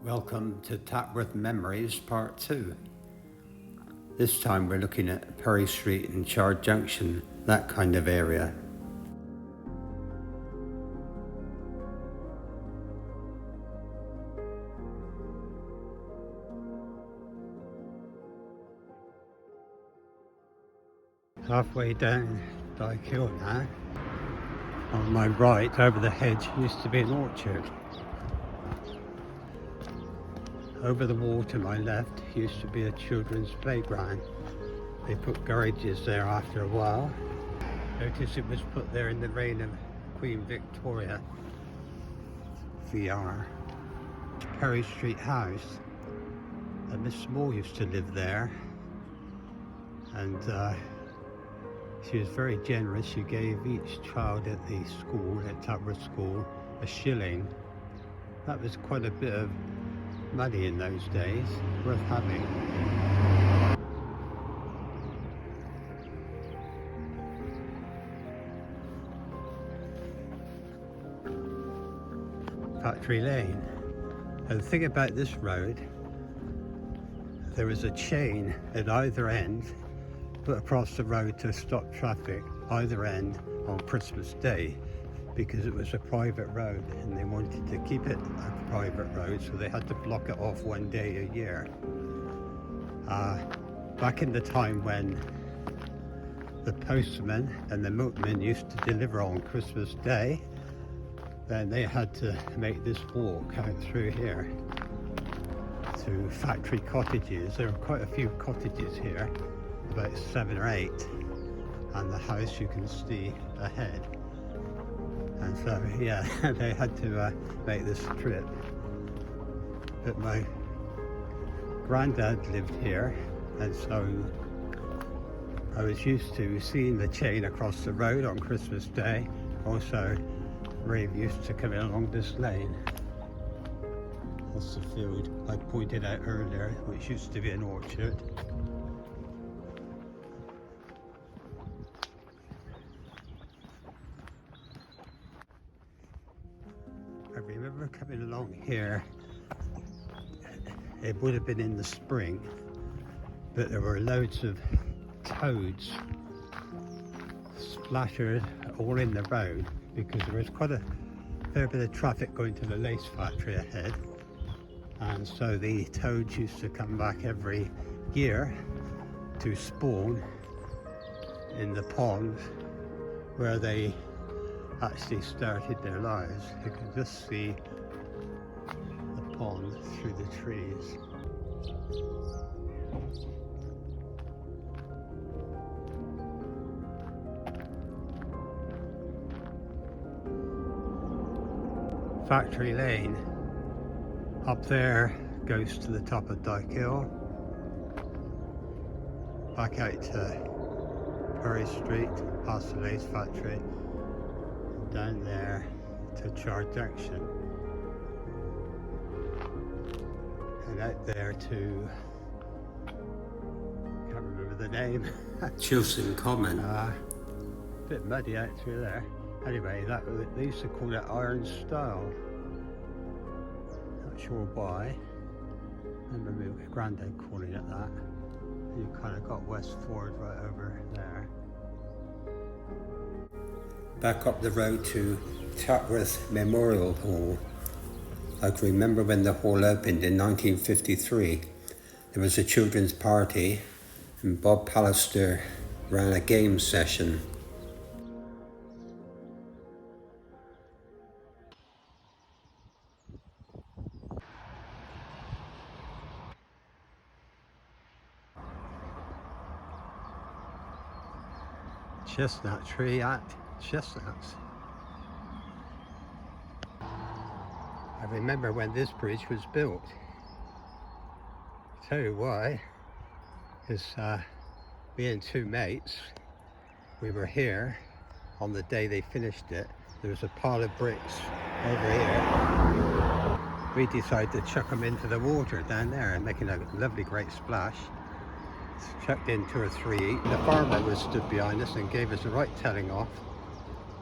Welcome to Tatworth Memories Part 2. This time we're looking at Perry Street and Chard Junction, that kind of area. Halfway down Dyke Hill now. On my right, over the hedge, used to be an orchard. Over the wall to my left used to be a children's playground. They put garages there after a while. Notice it was put there in the reign of Queen Victoria. VR. Perry Street House. And Miss Small used to live there. And she was very generous. She gave each child at the school, at Tatworth School, a shilling. That was quite a bit of money in those days, worth having. Factory Lane. And the thing about this road, there was a chain at either end put across the road to stop traffic either end on Christmas Day, because it was a private road and they wanted to keep it a private road, so they had to block it off one day a year. Back in the time when the postman and the milkman used to deliver on Christmas Day, then they had to make this walk out through here to factory cottages. There are quite a few cottages here, about 7 or 8, and the house you can see ahead. And so, yeah, they had to make this trip. But my granddad lived here, and so I was used to seeing the chain across the road on Christmas Day. Also, Rave used to come in along this lane. That's the field I pointed out earlier, which used to be an orchard. I remember coming along here, it would have been in the spring, but there were loads of toads splattered all in the road because there was quite a fair bit of traffic going to the lace factory ahead, and so the toads used to come back every year to spawn in the pond where they actually started their lives. You can just see the pond through the trees. Factory Lane up there goes to the top of Dyke Hill, back out to Perry Street, past the lace factory, down there to Chard Junction, and out there to, can't remember the name, Chilson Common. Bit muddy out through there. Anyway, they used to call it Iron Stile. Not sure why. I remember my granddad calling it that. You kind of got West Ford right over there. Back up the road to Tatworth Memorial Hall. I can remember when the hall opened in 1953. There was a children's party and Bob Pallister ran a game session. Chestnut tree at Chestnuts. I remember when this bridge was built. I'll tell you why. Because me and 2 mates, we were here on the day they finished it. There was a pile of bricks over here. We decided to chuck them into the water down there and making a lovely great splash. Chucked in 2 or 3 each. The farmer was stood behind us and gave us the right telling off,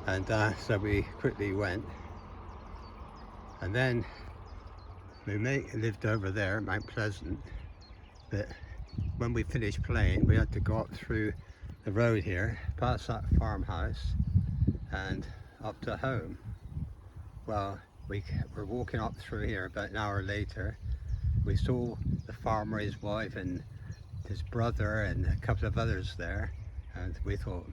and so we quickly went. And then My mate lived over there at Mount Pleasant, but when we finished playing we had to go up through the road here, past that farmhouse and up to home. Well, we were walking up through here about an hour later. We saw the farmer, his wife and his brother and a couple of others there, and we thought,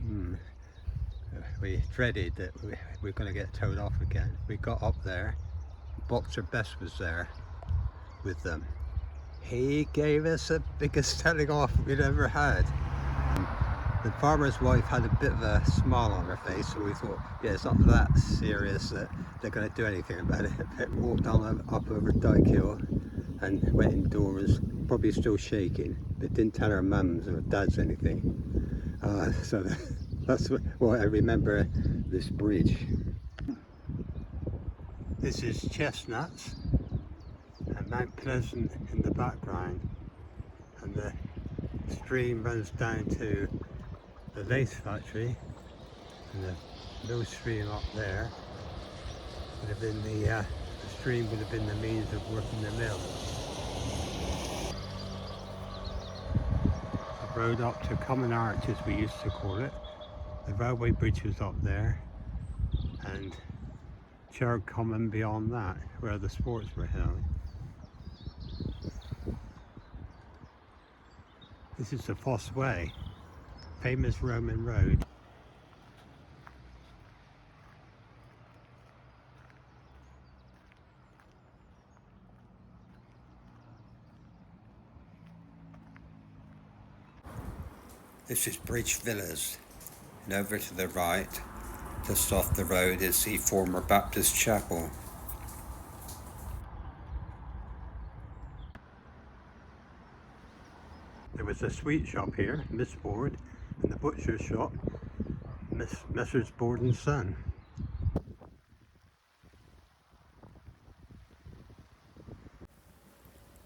we dreaded that we were going to get towed off again. We got up there, Boxer Bess was there with them. He gave us the biggest telling off we'd ever had. The farmer's wife had a bit of a smile on her face, so we thought, yeah, it's not that serious that they're going to do anything about it. But walked on up over Dyke Hill and went indoors, probably still shaking, but didn't tell her mums or dads anything. So that's what I remember this bridge. This is Chestnuts and Mount Pleasant in the background, and the stream runs down to the lace factory, and the mill stream up there would have been the stream would have been the means of working the mill. The road up to Common Arch, as we used to call it. The railway bridge was up there, and Chard Common beyond that, where the sports were held. This is the Foss Way, famous Roman road. This is Bridge Villas, and over to the right, just off the road, is the former Baptist chapel. There was a sweet shop here, Miss Board, and the butcher shop, Messrs. Board and Son.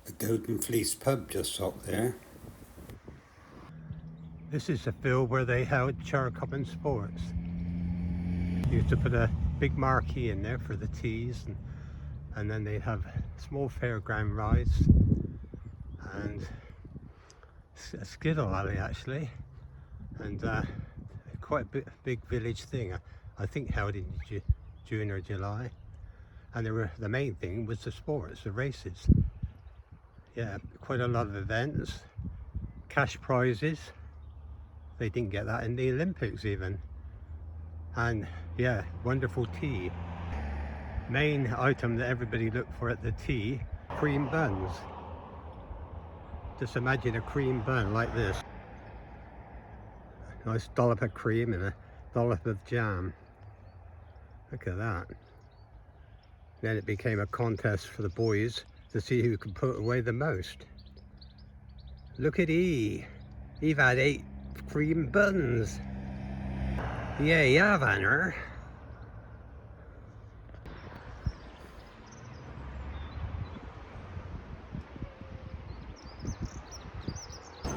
The Golden Fleece pub just up there. This is the field where they held Charcommon Sports. You used to put a big marquee in there for the teas, and then they'd have small fairground rides and a skittle alley actually, and quite a big village thing. I think held in June or July, and the main thing was the sports, the races. Yeah, quite a lot of events, cash prizes. They didn't get that in the Olympics even. And yeah, wonderful tea. Main item that everybody looked for at the tea, cream buns. Just imagine a cream bun like this. Nice dollop of cream and a dollop of jam. Look at that. Then it became a contest for the boys to see who could put away the most. Look at E. You've had 8 cream buns. Yeah, you have, Anna.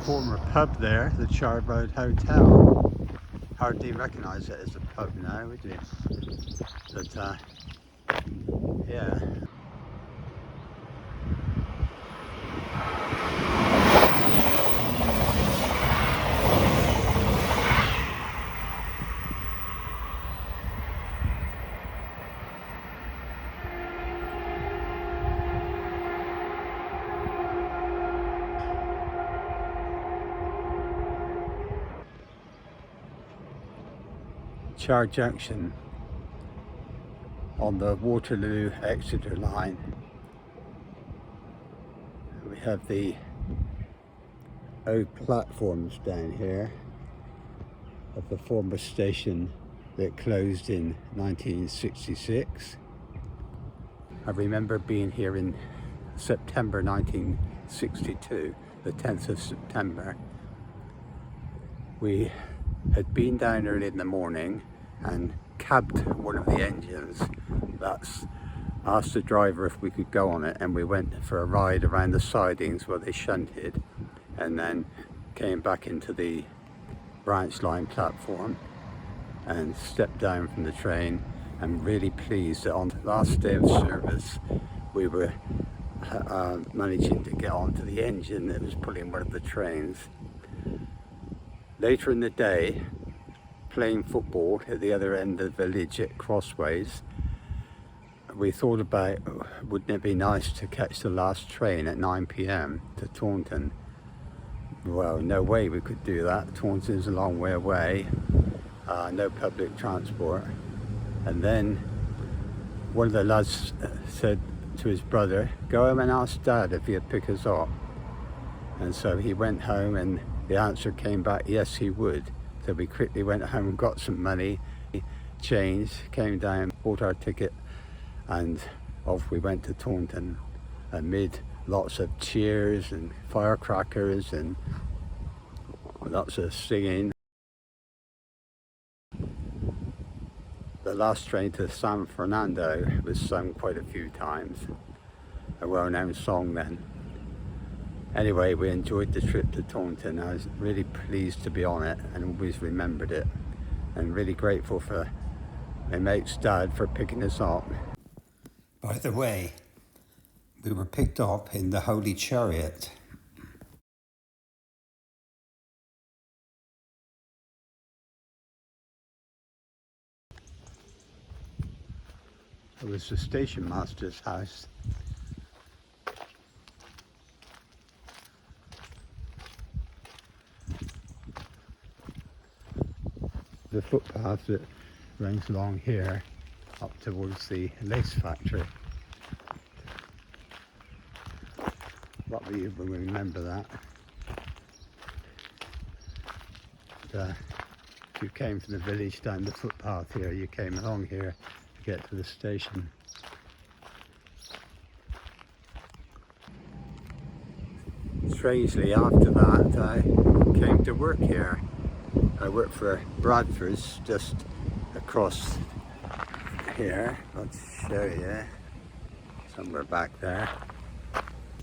Former pub there, the Chard Road Hotel. Hardly recognise it as a pub now, would you? But yeah. Chard Junction on the Waterloo-Exeter line. We have the oak platforms down here of the former station that closed in 1966. I remember being here in September 1962, the 10th of September. We had been down early in the morning and cabbed one of the engines. That's asked the driver if we could go on it, and we went for a ride around the sidings where they shunted, and then came back into the branch line platform and stepped down from the train. I'm really pleased that on the last day of service we were managing to get onto the engine that was pulling one of the trains. Later in the day, playing football at the other end of the village at Crossways, we thought about, wouldn't it be nice to catch the last train at 9 p.m. to Taunton? Well, no way we could do that. Taunton's a long way away, no public transport. And then one of the lads said to his brother, go home and ask Dad if he'd pick us up. And so he went home and the answer came back, yes he would. So we quickly went home and got some money, changed, came down, bought our ticket, and off we went to Taunton amid lots of cheers and firecrackers and lots of singing. The last train to San Fernando was sung quite a few times, a well-known song then. Anyway, we enjoyed the trip to Taunton. I was really pleased to be on it and always remembered it, and really grateful for my mate's dad for picking us up. By the way, we were picked up in the Holy Chariot. It was the station master's house. The footpath that runs along here up towards the lace factory. Probably you will remember that. If you came from the village down the footpath here, you came along here to get to the station. Strangely, after that, I came to work here. I worked for Bradford's just across here. I'll show you, somewhere back there.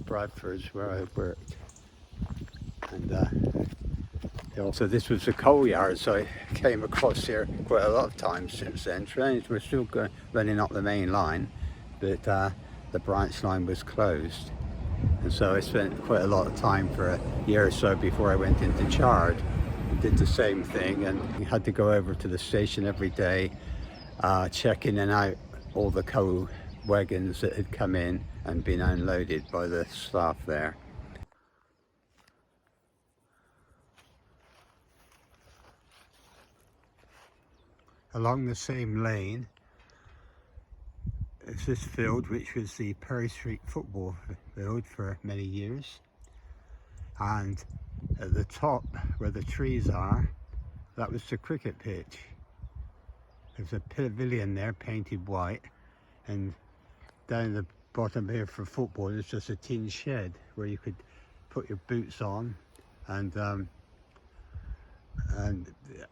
Bradford's where I worked. And also this was a coal yard, so I came across here quite a lot of times since then. Trains were still running up the main line, but the branch line was closed. And so I spent quite a lot of time for a year or so before I went into Chard. Did the same thing, and we had to go over to the station every day, check in and out all the coal wagons that had come in and been unloaded by the staff there. Along the same lane is this field, which was the Perry Street football field for many years, and at the top where the trees are, that was the cricket pitch. There's a pavilion there painted white, and down the bottom here for football is just a tin shed where you could put your boots on and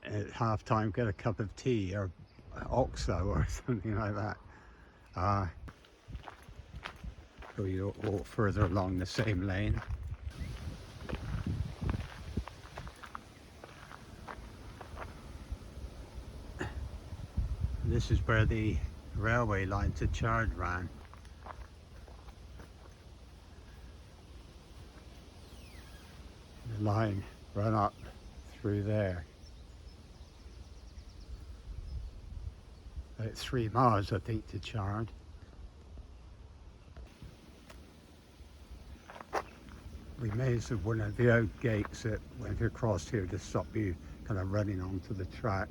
at half time get a cup of tea or oxo or something like that. So you walk further along the same lane. This is where the railway line to Chard ran. The line ran up through there. About 3 miles, I think, to Chard. We raised one of the old gates that went across here to stop you kind of running onto the track.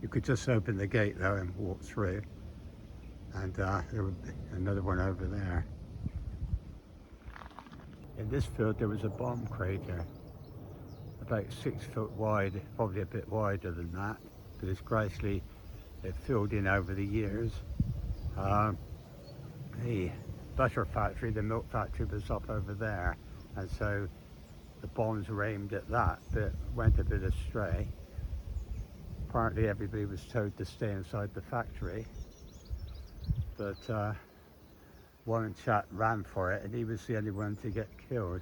You could just open the gate though and walk through. And there would be another one over there. In this field there was a bomb crater, about 6 foot wide, probably a bit wider than that, but it's gradually filled in over the years. The butter factory, the milk factory, was up over there, and so the bombs were aimed at that, but went a bit astray. Apparently everybody was told to stay inside the factory, but one chap ran for it and he was the only one to get killed.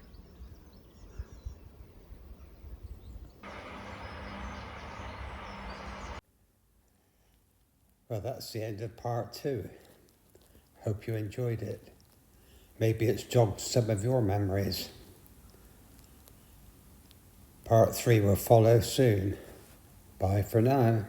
Well, that's the end of part 2. Hope you enjoyed it. maybe it's jogged some of your memories. Part 3 will follow soon. Bye for now.